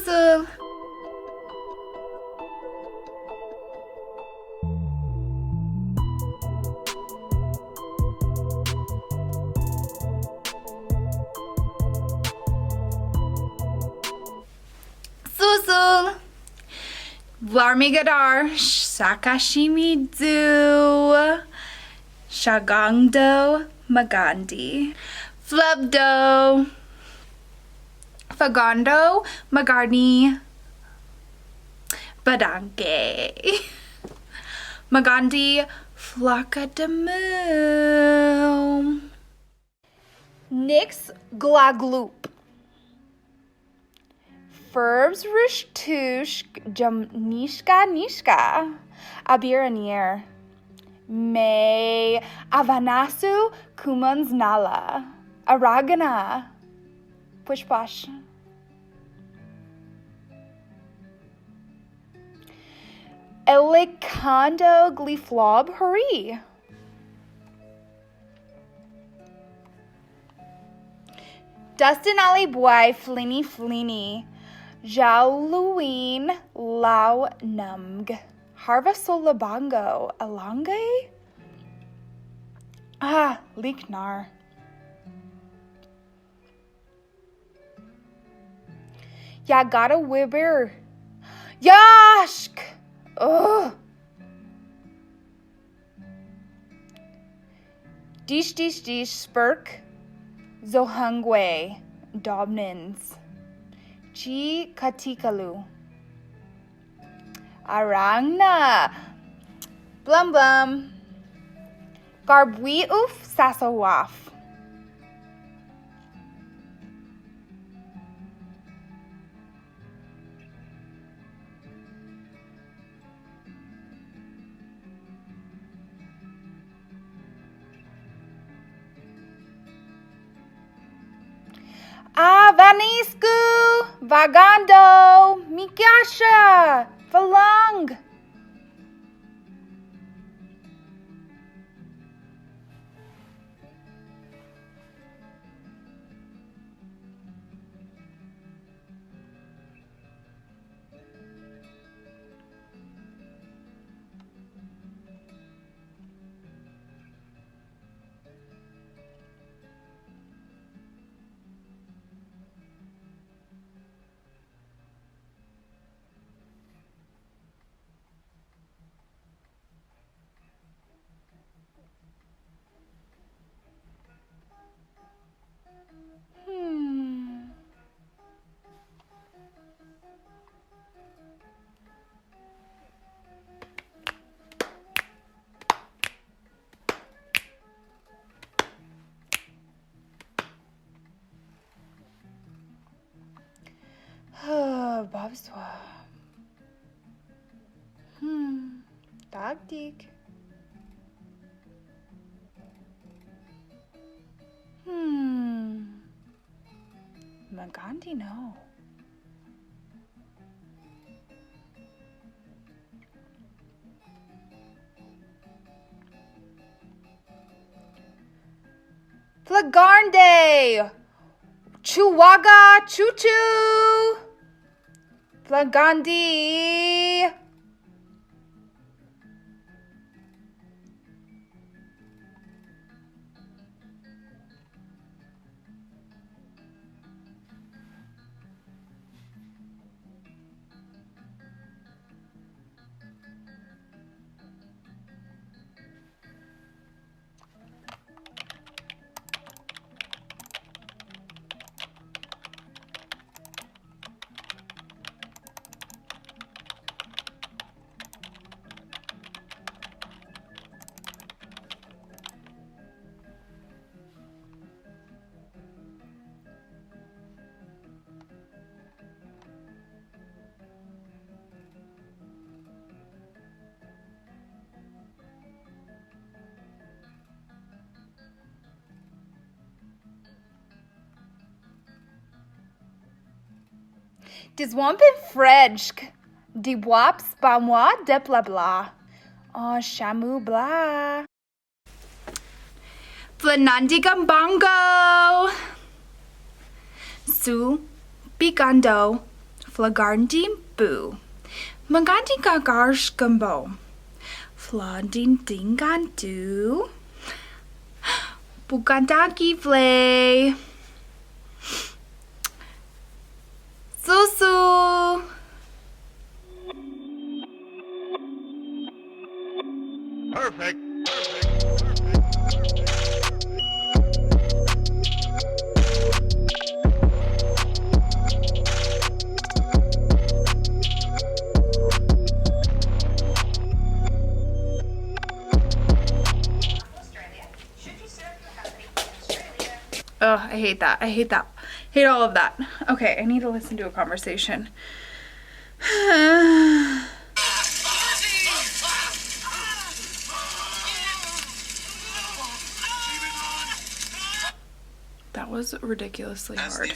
Sul. Sul Sul. Varmigadar Sakashimizu Shagangdo Magandi Flubdo Fagando Magarni Badanke Magandi Flakadamu Nix Glagloop Verbs Rishtush Jam Nishka Abiranier Me Avanasu Kumans Nala Aragana Pushpash Elikando Gliflob Hurry Dustin Ali Boy Flinny Jauluin Lau Numg Harva Solabango Alange Liknar Yagata Wibber Yashk Dish Spurk Zohungwe Dobnins Chi Katikalu Arangna Blum Garbwi Uf Sasawaf Vanisku Vagando Mikasha Valung Bobswa Dagdik Magandi no Flagarnde Chuwaga Choo-choo Flagandi Diswampin Fredsk Die Waps ba moi de bla bla Shamu bla Flanandigambongo Su Bigando Flagarnding boo. Maganding gagarsh gumbo. Flaunding dingan do. Bugandaki flay. Sul Sul. Perfect. Oh, I hate that. I hate that. Hate all of that. Okay, I need to listen to a conversation. That was ridiculously hard.